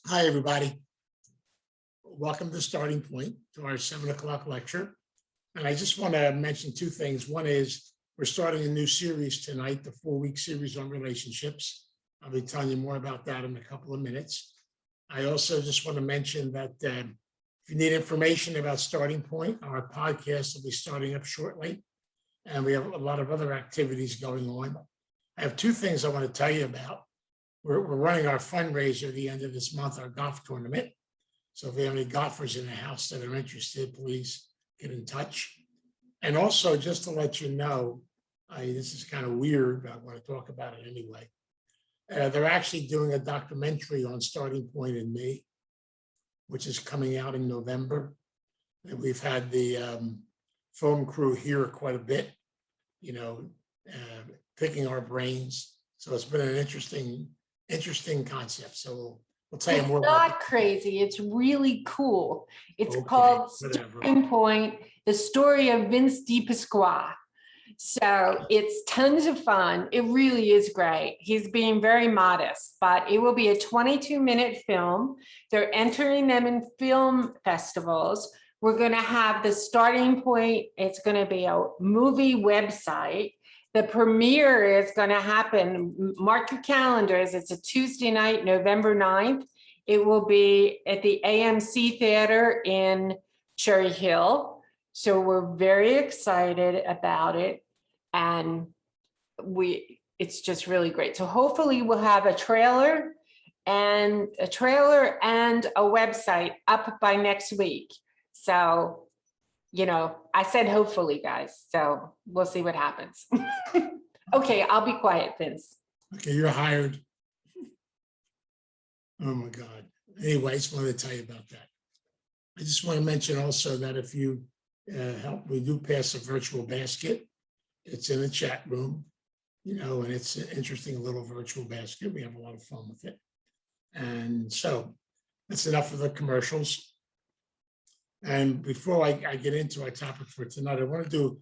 Hi, everybody. Welcome to Starting Point, to our 7 o'clock lecture. And I just want to mention two things. One is we're starting a new series tonight, the 4-week series on relationships. I'll be telling you more about that in a couple of minutes. I also just want to mention that if you need information about Starting Point, our podcast will be starting up shortly. And we have a lot of other activities going on. I have two things I want to tell you about. We're running our fundraiser at the end of this month, our golf tournament. So if you have any golfers in the house that are interested, please get in touch. And also, just to let you know, this is kind of weird, but I want to talk about it anyway. They're actually doing a documentary on Starting Point and me, which is coming out in November. And we've had the film crew here quite a bit, picking our brains. So it's been an interesting concept. So we'll tell you more. It's not crazy. It's really cool. It's Okay, called whatever. Starting Point, the story of Vince DiPasqua. So it's tons of fun. It really is great. He's being very modest, but it will be a 22-minute film. They're entering them in film festivals. We're going to have the Starting Point. It's going to be a movie website. The premiere is going to happen, mark your calendars, it's a Tuesday night, November 9th. It will be at the AMC Theater in Cherry Hill. So we're very excited about it. And it's just really great. So hopefully we'll have a trailer and a website up by next week. So I said hopefully, guys, so we'll see what happens. Okay, I'll be quiet, Vince. Okay, you're hired. Oh my God. Anyway, I just wanted to tell you about that. I just want to mention also that if you help, we do pass a virtual basket. It's in the chat room, and it's an interesting little virtual basket. We have a lot of fun with it. And so that's enough of the commercials. And before I get into our topic for tonight, I want to do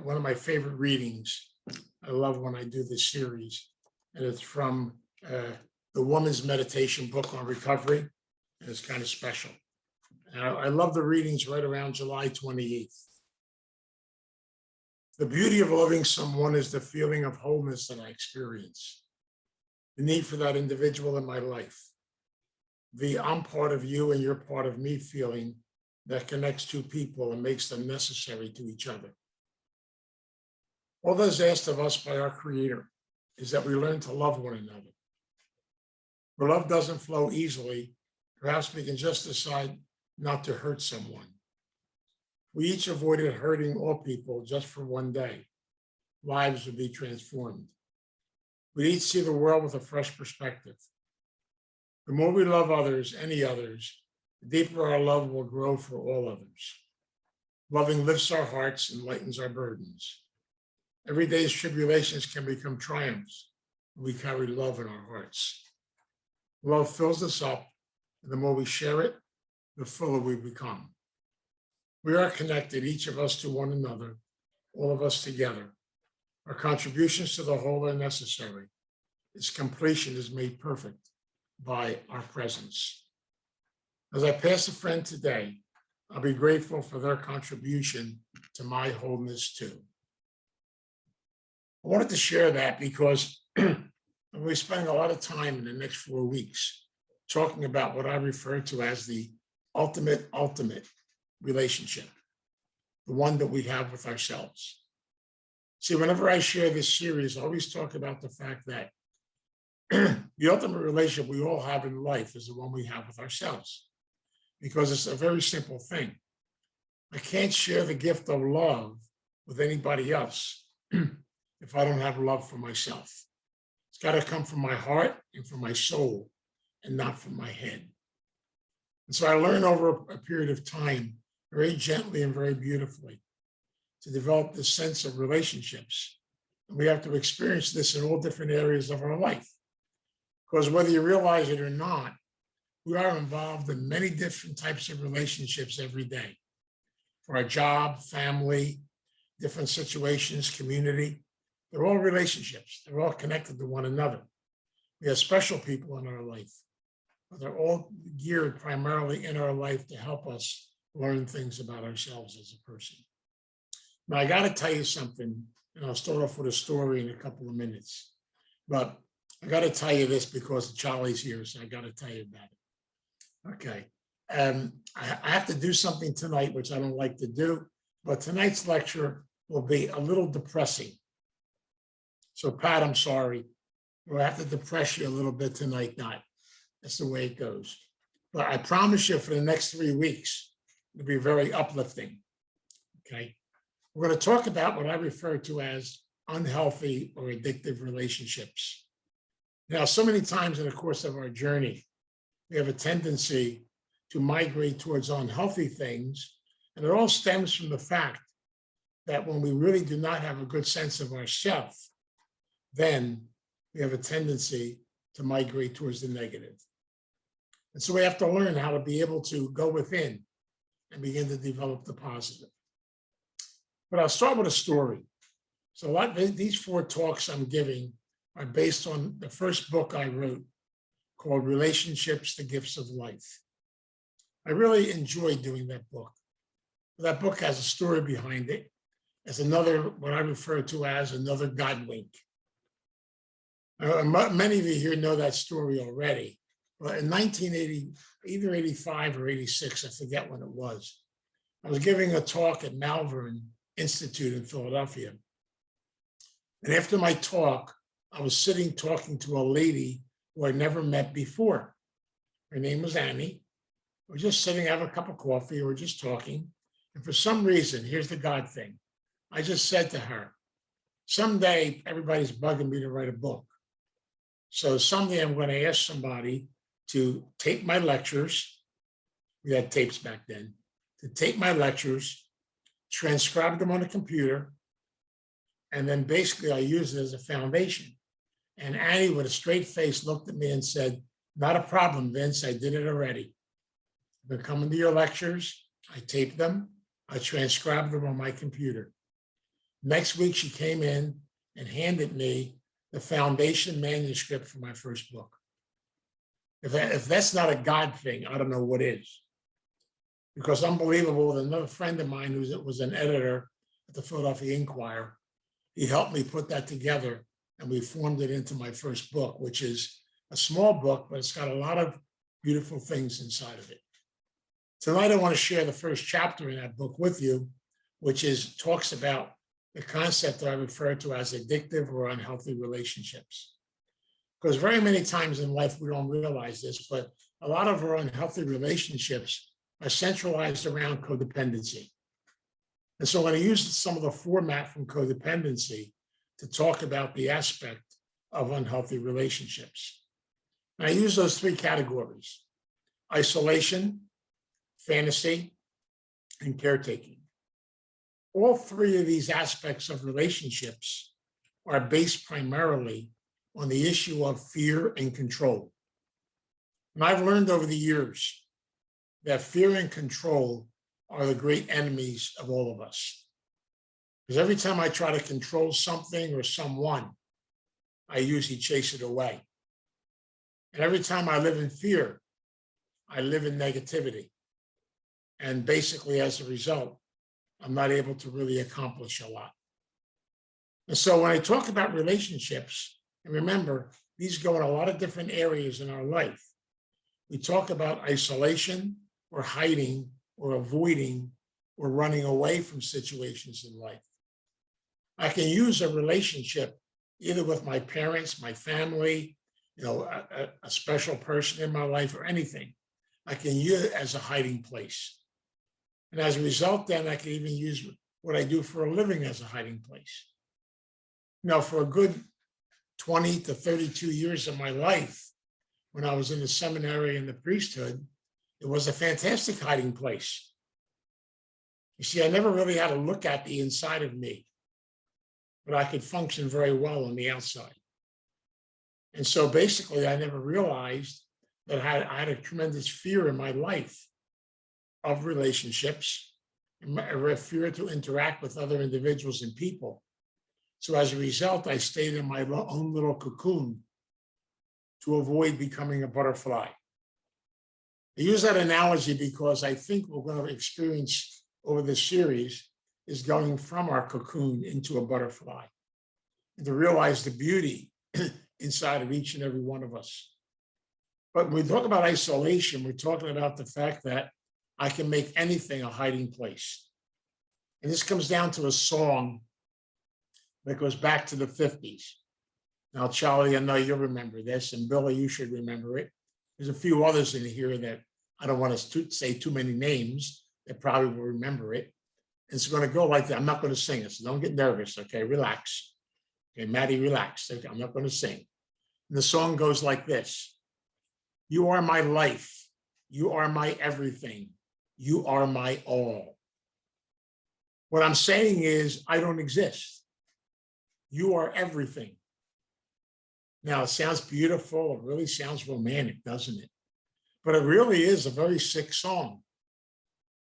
one of my favorite readings. I love when I do this series, and it's from the Woman's Meditation book on recovery, and it's kind of special. And I love the readings right around July 28th. The beauty of loving someone is the feeling of wholeness that I experience, the need for that individual in my life, the I'm part of you and you're part of me feeling that connects two people and makes them necessary to each other. All that is asked of us by our Creator is that we learn to love one another. Where love doesn't flow easily, perhaps we can just decide not to hurt someone. We each avoided hurting all people just for one day. Lives would be transformed. We each see the world with a fresh perspective. The more we love others, any others, the deeper our love will grow for all others. Loving lifts our hearts and lightens our burdens. Every day's tribulations can become triumphs when we carry love in our hearts. Love fills us up, and the more we share it, the fuller we become. We are connected, each of us to one another, all of us together. Our contributions to the whole are necessary. Its completion is made perfect by our presence. As I pass a friend today, I'll be grateful for their contribution to my wholeness too. I wanted to share that because we're spending a lot of time in the next 4 weeks talking about what I refer to as the ultimate relationship, the one that we have with ourselves. See, whenever I share this series, I always talk about the fact that the ultimate relationship we all have in life is the one we have with ourselves, because it's a very simple thing. I can't share the gift of love with anybody else if I don't have love for myself. It's got to come from my heart and from my soul and not from my head. And so I learned over a period of time, very gently and very beautifully, to develop this sense of relationships. And we have to experience this in all different areas of our life. Because whether you realize it or not, we are involved in many different types of relationships every day. For our job, family, different situations, community, they're all relationships. They're all connected to one another. We have special people in our life. They're all geared primarily in our life to help us learn things about ourselves as a person. Now, I got to tell you something, and I'll start off with a story in a couple of minutes. But I got to tell you this because Charlie's here, so I got to tell you about it. Okay. I have to do something tonight, which I don't like to do, but tonight's lecture will be a little depressing. So, Pat, I'm sorry. We'll have to depress you a little bit tonight, not. That's the way it goes. But I promise you for the next 3 weeks, it'll be very uplifting. Okay. We're going to talk about what I refer to as unhealthy or addictive relationships. Now, so many times in the course of our journey, we have a tendency to migrate towards unhealthy things. And it all stems from the fact that when we really do not have a good sense of ourselves, then we have a tendency to migrate towards the negative. And so we have to learn how to be able to go within and begin to develop the positive. But I'll start with a story. So these 4 talks I'm giving are based on the first book I wrote called Relationships, the Gifts of Life. I really enjoyed doing that book. That book has a story behind it. It's another, what I refer to as another God wink. Many of you here know that story already. But in 1980, either 85 or 86, I forget when it was, I was giving a talk at Malvern Institute in Philadelphia. And after my talk, I was sitting talking to a lady who I'd never met before. Her name was Annie. We're just sitting, having a cup of coffee, we're just talking. And for some reason, here's the God thing. I just said to her, someday everybody's bugging me to write a book. So someday I'm going to ask somebody to tape my lectures. We had tapes back then. To tape my lectures, transcribe them on a computer, and then basically I use it as a foundation. And Annie, with a straight face, looked at me and said, not a problem, Vince, I did it already. I've been coming to your lectures, I taped them, I transcribed them on my computer. Next week, she came in and handed me the foundation manuscript for my first book. If that's not a God thing, I don't know what is. Because unbelievable, with another friend of mine who was an editor at the Philadelphia Inquirer, he helped me put that together and we formed it into my first book, which is a small book, but it's got a lot of beautiful things inside of it. Tonight, I want to share the first chapter in that book with you, which talks about the concept that I refer to as addictive or unhealthy relationships. Because very many times in life, we don't realize this, but a lot of our unhealthy relationships are centralized around codependency. And so I'm going to use some of the format from codependency to talk about the aspect of unhealthy relationships. And I use those 3 categories: isolation, fantasy, and caretaking. All 3 of these aspects of relationships are based primarily on the issue of fear and control. And I've learned over the years that fear and control are the great enemies of all of us. Because every time I try to control something or someone, I usually chase it away. And every time I live in fear, I live in negativity. And basically, as a result, I'm not able to really accomplish a lot. And so when I talk about relationships, and remember, these go in a lot of different areas in our life. We talk about isolation or hiding or avoiding or running away from situations in life. I can use a relationship either with my parents, my family, a special person in my life or anything. I can use it as a hiding place. And as a result, then I can even use what I do for a living as a hiding place. Now, for a good 20 to 32 years of my life, when I was in the seminary and the priesthood, it was a fantastic hiding place. You see, I never really had to look at the inside of me, but I could function very well on the outside. And so basically, I never realized that I had a tremendous fear in my life of relationships, and a fear to interact with other individuals and people. So as a result, I stayed in my own little cocoon to avoid becoming a butterfly. I use that analogy because I think we're going to experience over this series is going from our cocoon into a butterfly and to realize the beauty inside of each and every one of us. But when we talk about isolation, we're talking about the fact that I can make anything a hiding place. And this comes down to a song that goes back to the 50s. Now, Charlie, I know you'll remember this, and Billy, you should remember it. There's a few others in here that I don't want to say too many names that probably will remember it. And it's going to go like that. I'm not going to sing it, so don't get nervous, okay? Relax. Okay, Maddie, relax. Okay, I'm not going to sing. And the song goes like this. You are my life. You are my everything. You are my all. What I'm saying is I don't exist. You are everything. Now, it sounds beautiful. It really sounds romantic, doesn't it? But it really is a very sick song,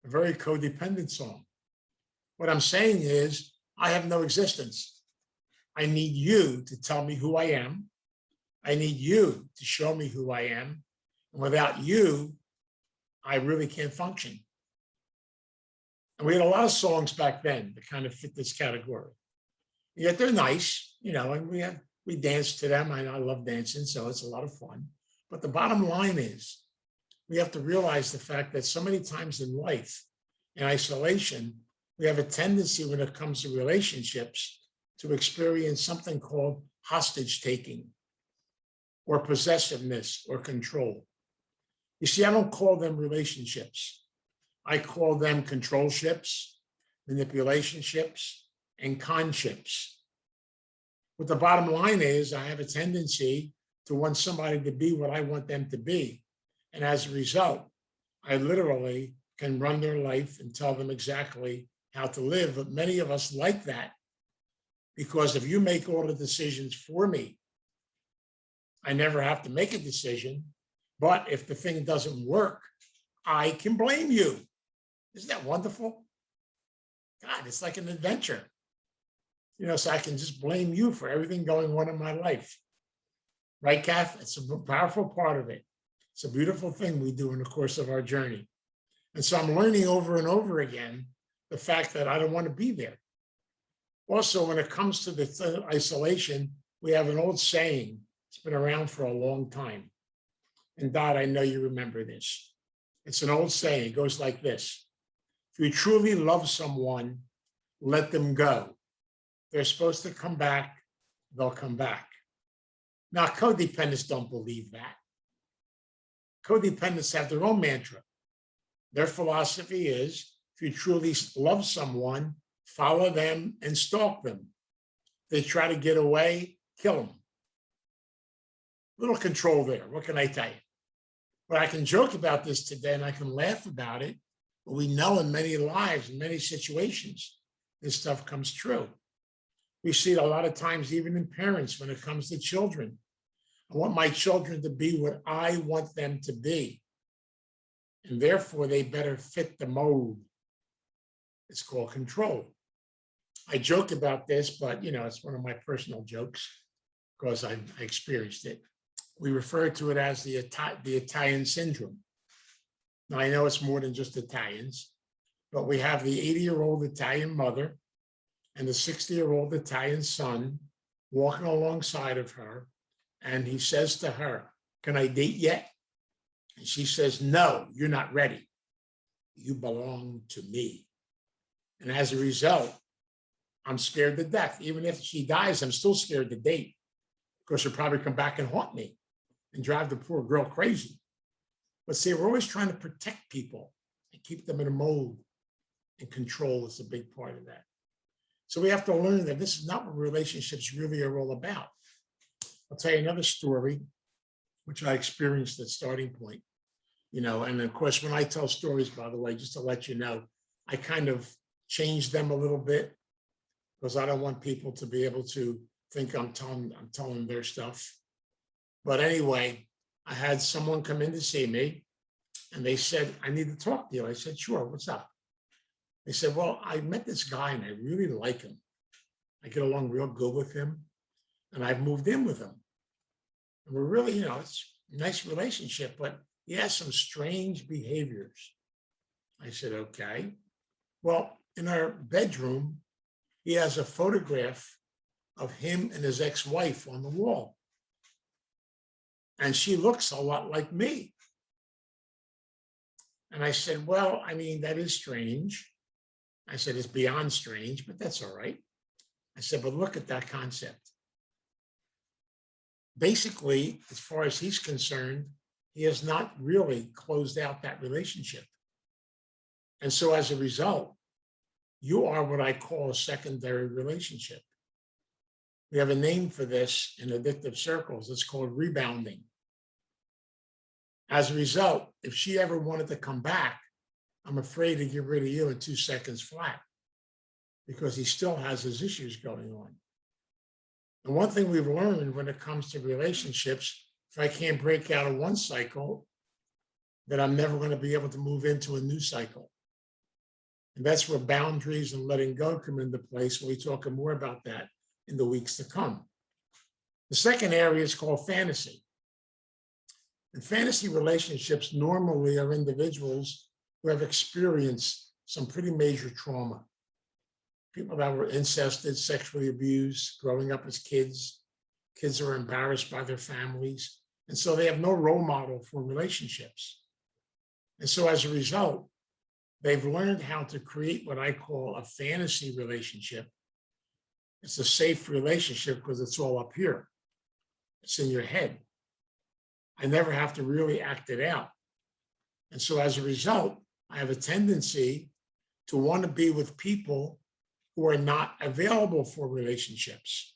a very codependent song. What I'm saying is I have no existence. I need you to tell me who I am. I need you to show me who I am. And without you, I really can't function. And we had a lot of songs back then that kind of fit this category. Yet they're nice, and we dance to them. I love dancing, so it's a lot of fun. But the bottom line is we have to realize the fact that so many times in life, in isolation, we have a tendency when it comes to relationships to experience something called hostage taking or possessiveness or control. You see, I don't call them relationships. I call them control ships, manipulation ships, and con ships. But the bottom line is I have a tendency to want somebody to be what I want them to be. And as a result, I literally can run their life and tell them exactly how to live. But many of us like that because if you make all the decisions for me, I never have to make a decision. But if the thing doesn't work, I can blame you. Isn't that wonderful? God, it's like an adventure. So I can just blame you for everything going on in my life. Right, Kath? It's a powerful part of it. It's a beautiful thing we do in the course of our journey. And so I'm learning over and over again the fact that I don't want to be there. Also, when it comes to the isolation, we have an old saying. It's been around for a long time. And Dot, I know you remember this. It's an old saying. It goes like this. If you truly love someone, let them go. They're supposed to come back. They'll come back. Now, codependents don't believe that. Codependents have their own mantra. Their philosophy is, if you truly love someone, follow them and stalk them. They try to get away, kill them. Little control there. What can I tell you? But I can joke about this today and I can laugh about it. But we know in many lives, in many situations, this stuff comes true. We see it a lot of times, even in parents, when it comes to children. I want my children to be what I want them to be. And therefore, they better fit the mold. It's called control. I joke about this, but it's one of my personal jokes because I experienced it. We refer to it as the Italian syndrome. Now, I know it's more than just Italians, but we have the 80-year-old Italian mother and the 60-year-old Italian son walking alongside of her. And he says to her, can I date yet? And she says, no, you're not ready. You belong to me. And as a result, I'm scared to death. Even if she dies, I'm still scared to date because she'll probably come back and haunt me and drive the poor girl crazy. But see, we're always trying to protect people and keep them in a mold, and control is a big part of that. So we have to learn that this is not what relationships really are all about. I'll tell you another story, which I experienced at Starting Point, and of course, when I tell stories, by the way, just to let you know, I kind of change them a little bit because I don't want people to be able to think I'm telling their stuff. But anyway, I had someone come in to see me and they said, I need to talk to you. I said, sure, what's up? They said, well, I met this guy and I really like him. I get along real good with him and I've moved in with him. And we're really, it's a nice relationship, but he has some strange behaviors. I said, okay. Well, in our bedroom, he has a photograph of him and his ex-wife on the wall. And she looks a lot like me. And I said, well, I mean, that is strange. I said, it's beyond strange, but that's all right. I said, but look at that concept. Basically, as far as he's concerned, he has not really closed out that relationship. And so as a result, you are what I call a secondary relationship. We have a name for this in addictive circles. It's called rebounding. As a result, if she ever wanted to come back, I'm afraid to get rid of you in 2 seconds flat because he still has his issues going on. And one thing we've learned when it comes to relationships, if I can't break out of one cycle, then I'm never going to be able to move into a new cycle. And that's where boundaries and letting go come into place. We'll be talking more about that in the weeks to come. The second area is called fantasy. And fantasy relationships normally are individuals who have experienced some pretty major trauma. People that were incested, sexually abused, growing up as kids. Kids are embarrassed by their families. And so they have no role model for relationships. And so as a result, they've learned how to create what I call a fantasy relationship. It's a safe relationship because it's all up here. It's in your head. I never have to really act it out. And so as a result, I have a tendency to want to be with people who are not available for relationships.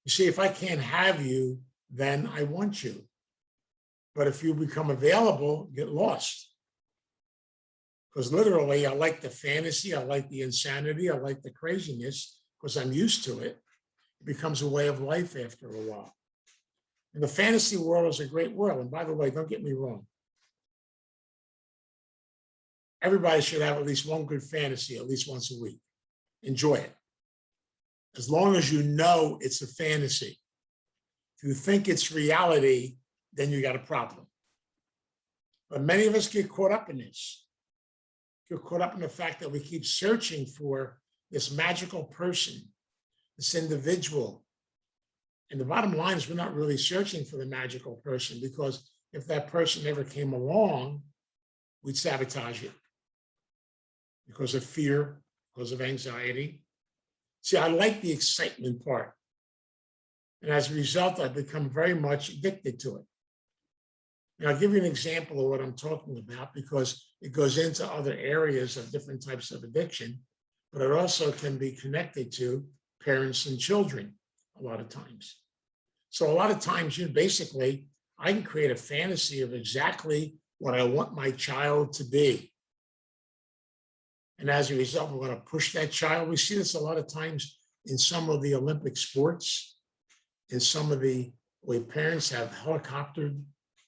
You see, if I can't have you, then I want you. But if you become available, get lost. Because literally, I like the fantasy, I like the insanity, I like the craziness, because I'm used to it. It becomes a way of life after a while. And the fantasy world is a great world. And by the way, don't get me wrong. Everybody should have at least one good fantasy at least once a week. Enjoy it. As long as you know it's a fantasy. If you think it's reality, then you got a problem. But many of us get caught up in this. Get caught up in the fact that we keep searching for this magical person, this individual. And the bottom line is we're not really searching for the magical person, because if that person never came along, we'd sabotage it because of fear, because of anxiety. See, I like the excitement part. And as a result, I've become very much addicted to it. And I'll give you an example of what I'm talking about, because it goes into other areas of different types of addiction, but it also can be connected to parents and children a lot of times. So a lot of times, basically, I can create a fantasy of exactly what I want my child to be. And as a result, we're going to push that child. We see this a lot of times in some of the Olympic sports, in some of the way parents have helicoptered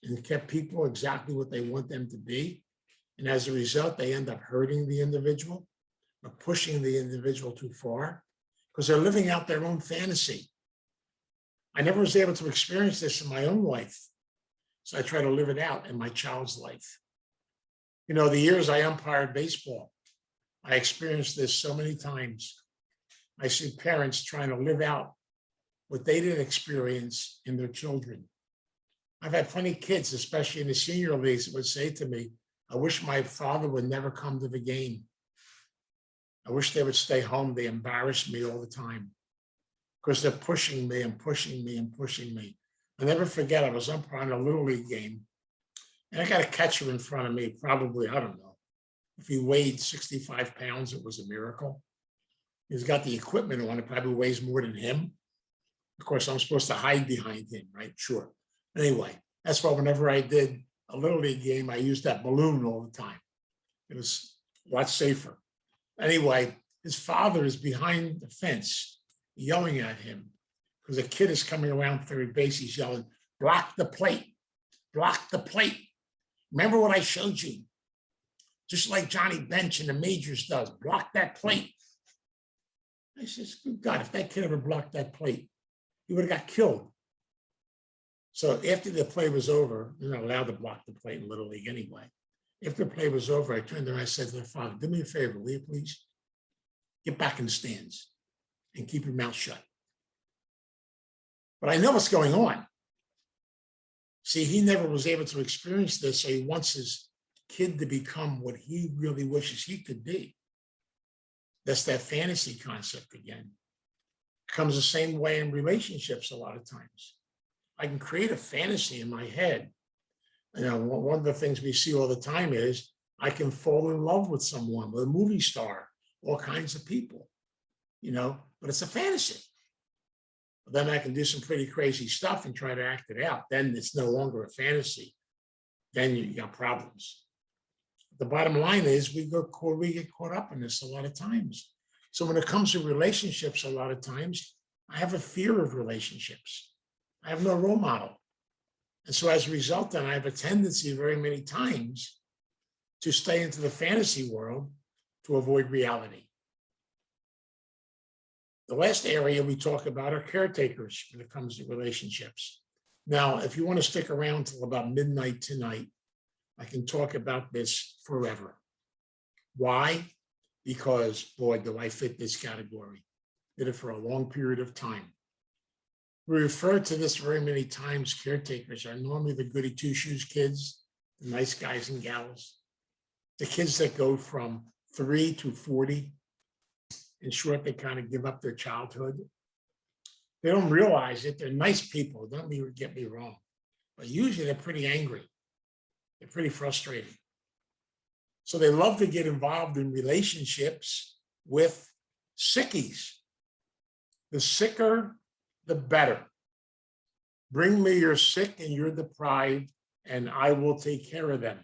and kept people exactly what they want them to be. And as a result, they end up hurting the individual or pushing the individual too far because they're living out their own fantasy. I never was able to experience this in my own life. So I try to live it out in my child's life. You know, the years I umpired baseball, I experienced this so many times. I see parents trying to live out what they didn't experience in their children. I've had plenty of kids, especially in the senior leagues, that would say to me, I wish my father would never come to the game. I wish they would stay home. They embarrass me all the time because they're pushing me and pushing me and pushing me. I'll never forget, I was umpiring a Little League game, and I got a catcher in front of me, probably, I don't know, if he weighed 65 pounds, it was a miracle. He's got the equipment on, it probably weighs more than him. Of course, I'm supposed to hide behind him, right? Sure. Anyway, that's why whenever I did a Little League game, I used that balloon all the time. It was a lot safer. Anyway, his father is behind the fence yelling at him because a kid is coming around third base. He's yelling, block the plate, block the plate. Remember what I showed you? Just like Johnny Bench in the majors does, block that plate. I says, good God, if that kid ever blocked that plate, he would have got killed. So after the play was over, you're not allowed to block the play in Little League anyway. After the play was over, I turned to her and I said to their father, do me a favor, will you please? Get back in the stands and keep your mouth shut. But I know what's going on. See, he never was able to experience this, so he wants his kid to become what he really wishes he could be. That's that fantasy concept again. It comes the same way in relationships a lot of times. I can create a fantasy in my head. You know, one of the things we see all the time is I can fall in love with someone, with a movie star, all kinds of people, you know, but it's a fantasy. Then I can do some pretty crazy stuff and try to act it out. Then it's no longer a fantasy. Then you got problems. The bottom line is we get caught up in this a lot of times. So when it comes to relationships, a lot of times I have a fear of relationships. I have no role model. And so as a result, then I have a tendency very many times to stay into the fantasy world to avoid reality. The last area we talk about are caretakers when it comes to relationships. Now, if you want to stick around till about midnight tonight, I can talk about this forever. Why? Because, boy, do I fit this category. Did it for a long period of time. We refer to this very many times. Caretakers are normally the goody two-shoes kids, the nice guys and gals, the kids that go from 3 to 40. In short, they kind of give up their childhood. They don't realize it. They're nice people. Don't get me wrong. But usually they're pretty angry. They're pretty frustrated. So they love to get involved in relationships with sickies. The sicker, the better. Bring me your sick and you're deprived, and I will take care of them.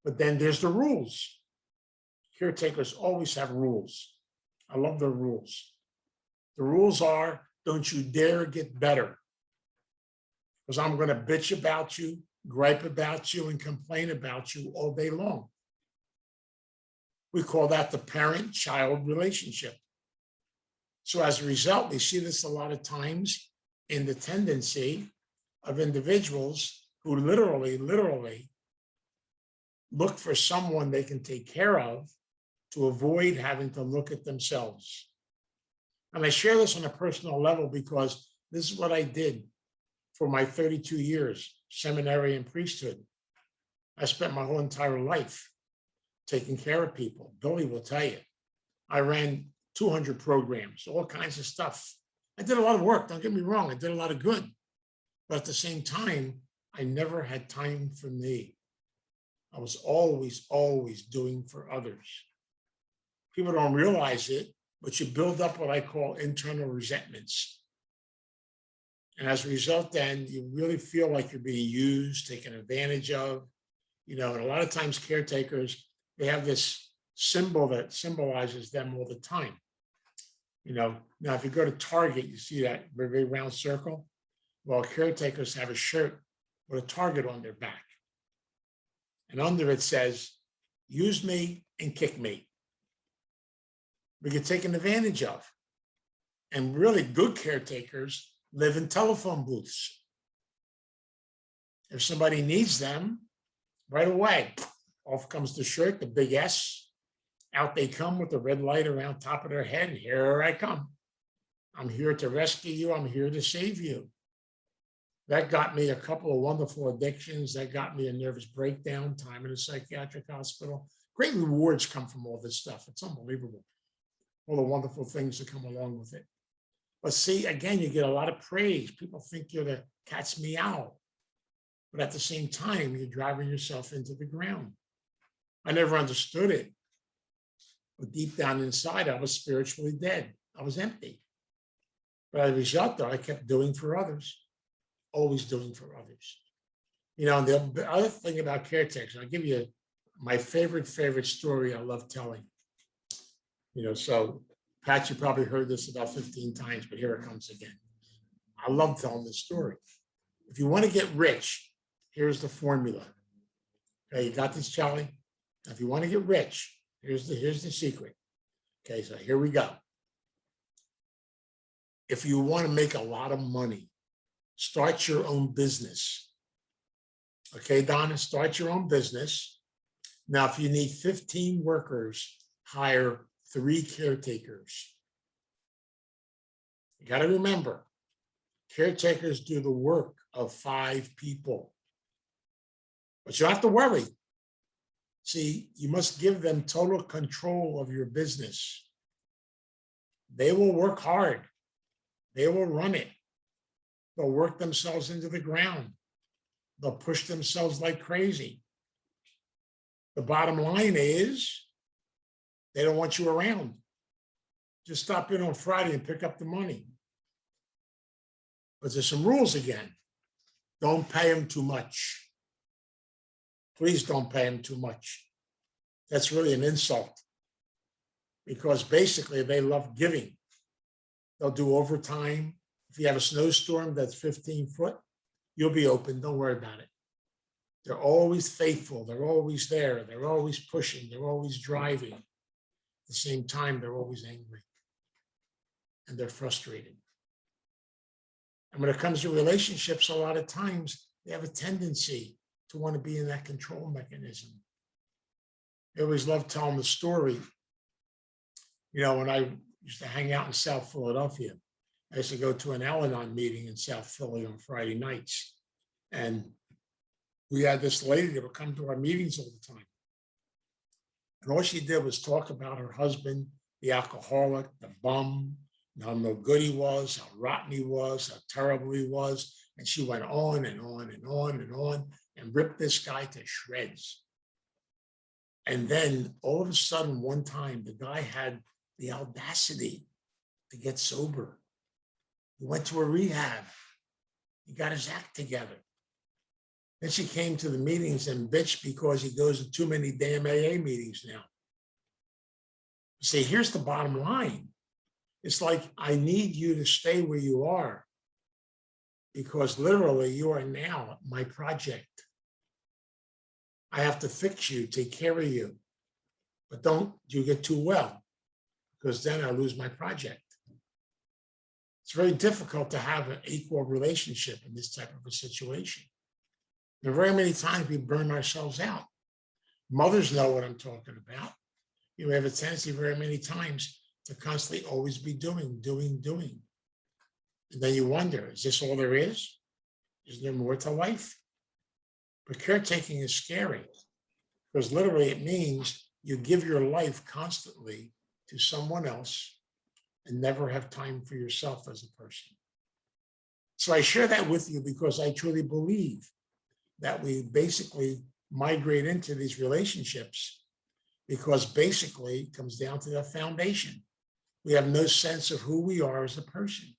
But then there's the rules. Caretakers always have rules. I love their rules. The rules are, don't you dare get better, because I'm going to bitch about you, gripe about you, and complain about you all day long. We call that the parent-child relationship. So as a result, we see this a lot of times in the tendency of individuals who literally look for someone they can take care of to avoid having to look at themselves. And I share this on a personal level because this is what I did for my 32 years, seminary and priesthood. I spent my whole entire life taking care of people. Billy will tell you. I ran 200 programs, all kinds of stuff. I did a lot of work, don't get me wrong, I did a lot of good. But at the same time, I never had time for me. I was always doing for others. People don't realize it, but you build up what I call internal resentments. And as a result, then you really feel like you're being used, taken advantage of, you know, and a lot of times caretakers, they have this symbol that symbolizes them all the time. You know, now if you go to Target, you see that very round circle. Well, caretakers have a shirt with a target on their back. And under it says, use me and kick me. We get taken advantage of. And really good caretakers live in telephone booths. If somebody needs them, right away, off comes the shirt, the big S. Out they come with the red light around top of their head. Here I come. I'm here to rescue you. I'm here to save you. That got me a couple of wonderful addictions. That got me a nervous breakdown, time in a psychiatric hospital. Great rewards come from all this stuff. It's unbelievable. All the wonderful things that come along with it. But see, again, you get a lot of praise. People think you're the cat's meow. But at the same time, you're driving yourself into the ground. I never understood it. But deep down inside, I was spiritually dead. I was empty. But as a result, though, I kept doing for others. Always doing for others. You know, and the other thing about caretakers, I'll give you my favorite story I love telling. You know, so Pat, you probably heard this about 15 times, but here it comes again. I love telling this story. If you want to get rich, here's the formula. Okay, you got this, Charlie? Now, if you want to get rich, here's the secret. Okay, so here we go. If you want to make a lot of money, start your own business. Okay, Donna, start your own business. Now, if you need 15 workers, hire 3 caretakers. You got to remember, caretakers do the work of 5 people. But you don't have to worry. See, you must give them total control of your business. They will work hard. They will run it. They'll work themselves into the ground. They'll push themselves like crazy. The bottom line is they don't want you around. Just stop in on Friday and pick up the money. But there's some rules again. Don't pay them too much. Please don't pay them too much. That's really an insult, because basically they love giving. They'll do overtime. If you have a snowstorm that's 15 foot, you'll be open. Don't worry about it. They're always faithful. They're always there. They're always pushing. They're always driving. At the same time, they're always angry and they're frustrated. And when it comes to relationships, a lot of times they have a tendency to want to be in that control mechanism. I always love telling the story. You know, when I used to hang out in South Philadelphia, I used to go to an Al-Anon meeting in South Philly on Friday nights. And we had this lady that would come to our meetings all the time. And all she did was talk about her husband, the alcoholic, the bum, how no good he was, how rotten he was, how terrible he was. And she went on and on and on and on and ripped this guy to shreds. And then all of a sudden, one time, the guy had the audacity to get sober. He went to a rehab. He got his act together. Then she came to the meetings and bitched because he goes to too many damn AA meetings now. See, here's the bottom line. It's like, I need you to stay where you are, because literally you are now my project. I have to fix you, take care of you, but don't you get too well, because then I lose my project. It's very difficult to have an equal relationship in this type of a situation. And very many times we burn ourselves out. Mothers know what I'm talking about. You have a tendency very many times to constantly always be doing. And then you wonder, is this all there is? Is there more to life? But caretaking is scary, because literally it means you give your life constantly to someone else and never have time for yourself as a person. So I share that with you because I truly believe that we basically migrate into these relationships because basically it comes down to that foundation. We have no sense of who we are as a person.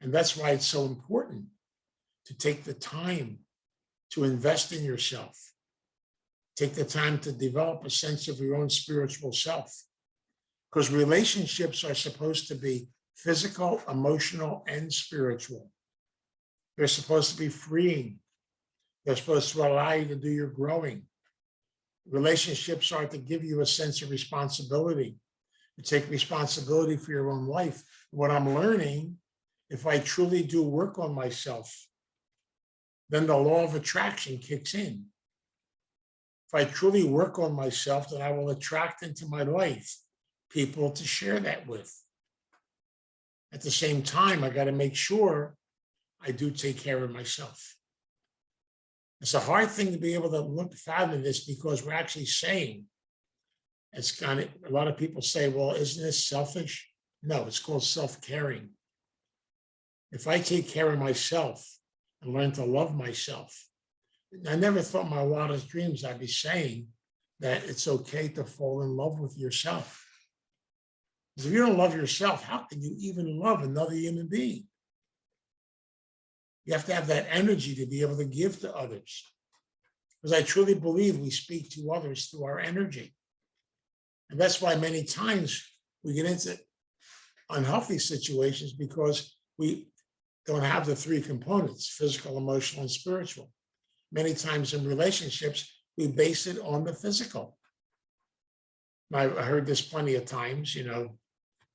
And that's why it's so important to take the time to invest in yourself. Take the time to develop a sense of your own spiritual self. Because relationships are supposed to be physical, emotional, and spiritual. They're supposed to be freeing. They're supposed to allow you to do your growing. Relationships are to give you a sense of responsibility. You take responsibility for your own life. What I'm learning, if I truly do work on myself, then the law of attraction kicks in. If I truly work on myself, then I will attract into my life people to share that with. At the same time, I got to make sure I do take care of myself. It's a hard thing to be able to fathom this, because we're actually saying, it's kind of, a lot of people say, well, isn't this selfish? No, it's called self-caring. If I take care of myself and learn to love myself, I never thought in my wildest dreams I'd be saying that it's okay to fall in love with yourself. Because if you don't love yourself, how can you even love another human being? You have to have that energy to be able to give to others. Because I truly believe we speak to others through our energy. And that's why many times we get into unhealthy situations, because we don't have the 3 components: physical, emotional, and spiritual. Many times in relationships, we base it on the physical. I heard this plenty of times,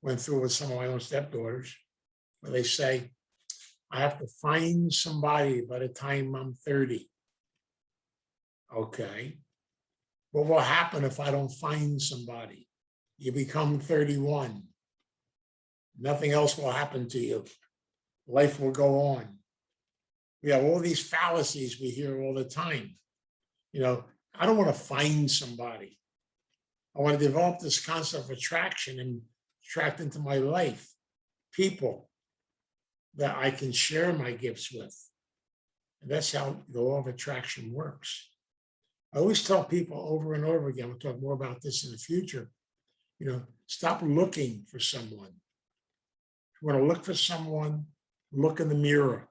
went through with some of my own stepdaughters, where they say, I have to find somebody by the time I'm 30. Okay. What will happen if I don't find somebody? You become 31. Nothing else will happen to you. Life will go on. We have all these fallacies we hear all the time. I don't want to find somebody. I want to develop this concept of attraction and attract into my life people that I can share my gifts with. And that's how the law of attraction works. I always tell people over and over again, we'll talk more about this in the future, stop looking for someone. If you want to look for someone, look in the mirror.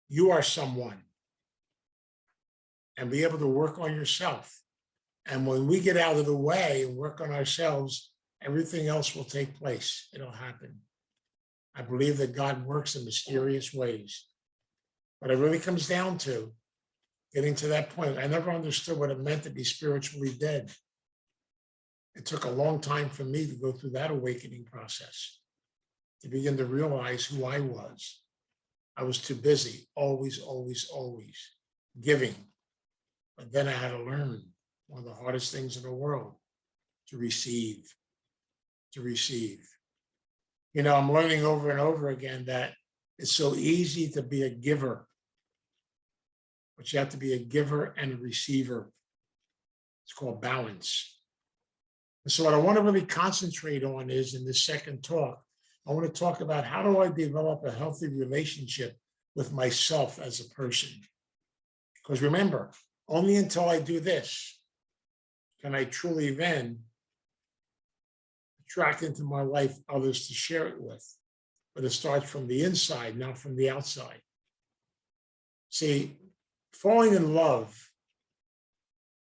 You are someone. And be able to work on yourself. And when we get out of the way and work on ourselves, everything else will take place. It'll happen. I believe that God works in mysterious ways. But it really comes down to getting to that point. I never understood what it meant to be spiritually dead. It took a long time for me to go through that awakening process, to begin to realize who I was. I was too busy, always giving. But then I had to learn one of the hardest things in the world, to receive. I'm learning over and over again that it's so easy to be a giver, but you have to be a giver and a receiver. It's called balance. And so what I want to really concentrate on is, in this second talk, I want to talk about how do I develop a healthy relationship with myself as a person. Because remember, only until I do this can I truly then attract into my life others to share it with. But it starts from the inside, not from the outside. See, falling in love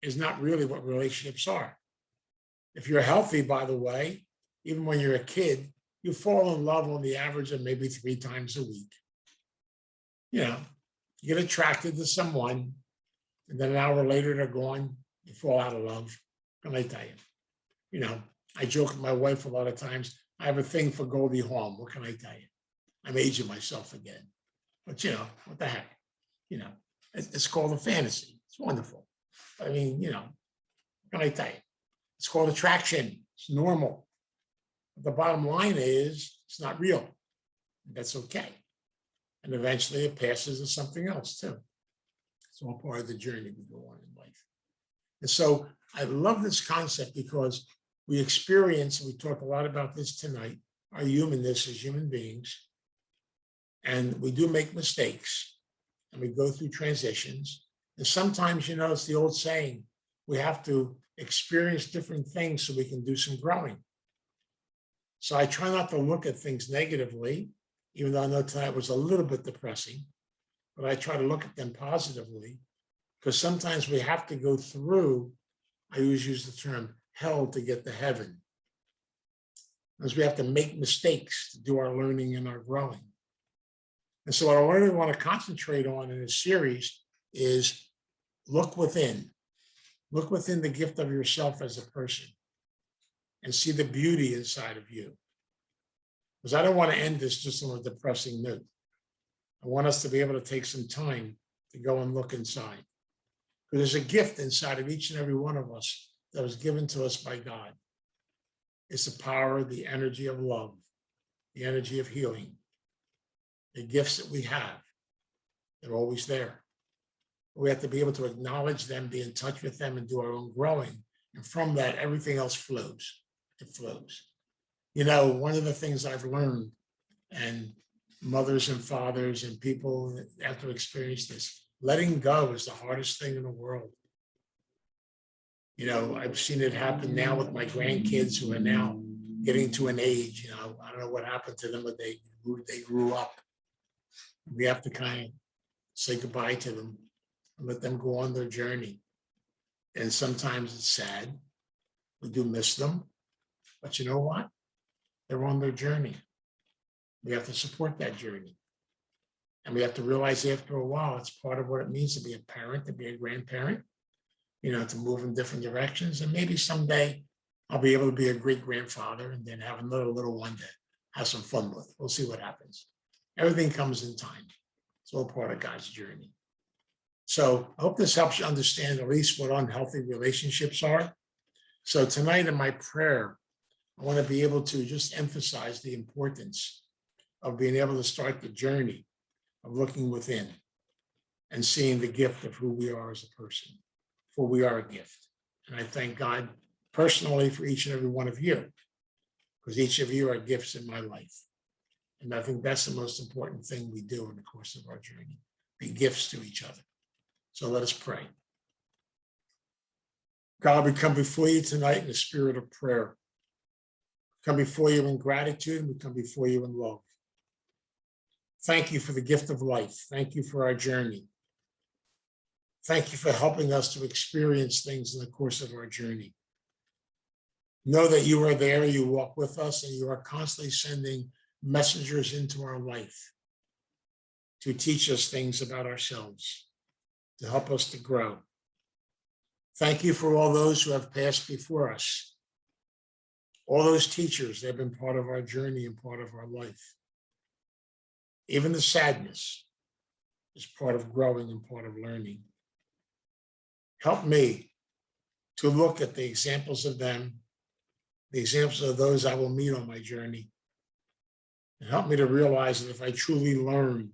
is not really what relationships are. If you're healthy, by the way, even when you're a kid, you fall in love on the average of maybe 3 times a week. You get attracted to someone, and then an hour later they're gone, you fall out of love. What can I tell you? I joke with my wife a lot of times, I have a thing for Goldie Hawn. What can I tell you? I'm aging myself again. But what the heck? It's called a fantasy. It's wonderful. I mean, what can I tell you? It's called attraction. It's normal. But the bottom line is it's not real. That's okay. And eventually it passes to something else too. It's all part of the journey we go on in life. And so I love this concept because we experience, and we talked a lot about this tonight, our humanness as human beings. And we do make mistakes and we go through transitions. And sometimes, it's the old saying, we have to experience different things so we can do some growing. So I try not to look at things negatively, even though I know tonight was a little bit depressing, but I try to look at them positively, because sometimes we have to go through, I always use the term hell to get to heaven. Because we have to make mistakes to do our learning and our growing. And so what I really want to concentrate on in this series is look within. Look within the gift of yourself as a person and see the beauty inside of you. Because I don't want to end this just on a depressing note. I want us to be able to take some time to go and look inside. Because there's a gift inside of each and every one of us that was given to us by God. It's the power, the energy of love, the energy of healing. The gifts that we have, they're always there. We have to be able to acknowledge them, be in touch with them, and do our own growing. And from that, everything else flows. It flows. One of the things I've learned, and mothers and fathers and people that have to experience this, letting go is the hardest thing in the world. I've seen it happen now with my grandkids who are now getting to an age, I don't know what happened to them, but they grew up. We have to kind of say goodbye to them and let them go on their journey. And sometimes it's sad. We do miss them. But you know what? They're on their journey. We have to support that journey. And we have to realize after a while, it's part of what it means to be a parent, to be a grandparent, to move in different directions. And maybe someday I'll be able to be a great grandfather and then have another little one to have some fun with. We'll see what happens. Everything comes in time. It's all part of God's journey. So I hope this helps you understand at least what unhealthy relationships are. So tonight in my prayer, I want to be able to just emphasize the importance of being able to start the journey of looking within and seeing the gift of who we are as a person, for we are a gift. And I thank God personally for each and every one of you, because each of you are gifts in my life. And I think that's the most important thing we do in the course of our journey, be gifts to each other. So let us pray. God, we come before you tonight in the spirit of prayer. We come before you in gratitude, and we come before you in love. Thank you for the gift of life. Thank you for our journey. Thank you for helping us to experience things in the course of our journey. Know that you are there, you walk with us, and you are constantly sending messengers into our life to teach us things about ourselves, to help us to grow. Thank you for all those who have passed before us, all those teachers that have been part of our journey and part of our life. Even the sadness is part of growing and part of learning. Help me to look at the examples of them, the examples of those I will meet on my journey, and help me to realize that if I truly learn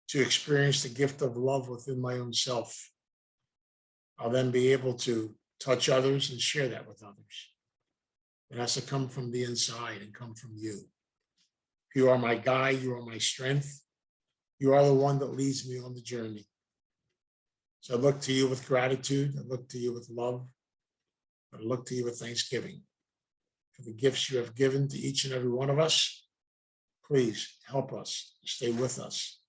to experience the gift of love within my own self, I'll then be able to touch others and share that with others. It has to come from the inside and come from you. You are my guide, you are my strength. You are the one that leads me on the journey. So I look to you with gratitude, I look to you with love, I look to you with thanksgiving for the gifts you have given to each and every one of us. Please help us, stay with us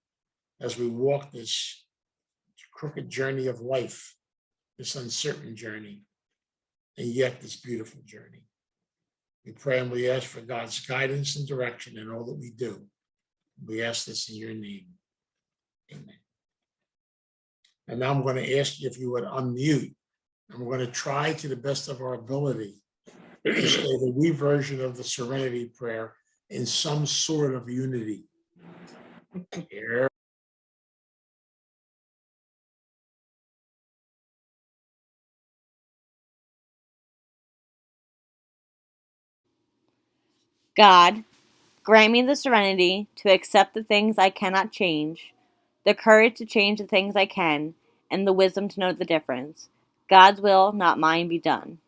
as we walk this crooked journey of life, this uncertain journey, and yet this beautiful journey. We pray and we ask for God's guidance and direction in all that we do. We ask this in your name. Amen. And now I'm going to ask you if you would unmute, and we're going to try to the best of our ability to say the we version of the Serenity Prayer in some sort of unity. Here. God, grant me the serenity to accept the things I cannot change, the courage to change the things I can, and the wisdom to know the difference. God's will, not mine, be done.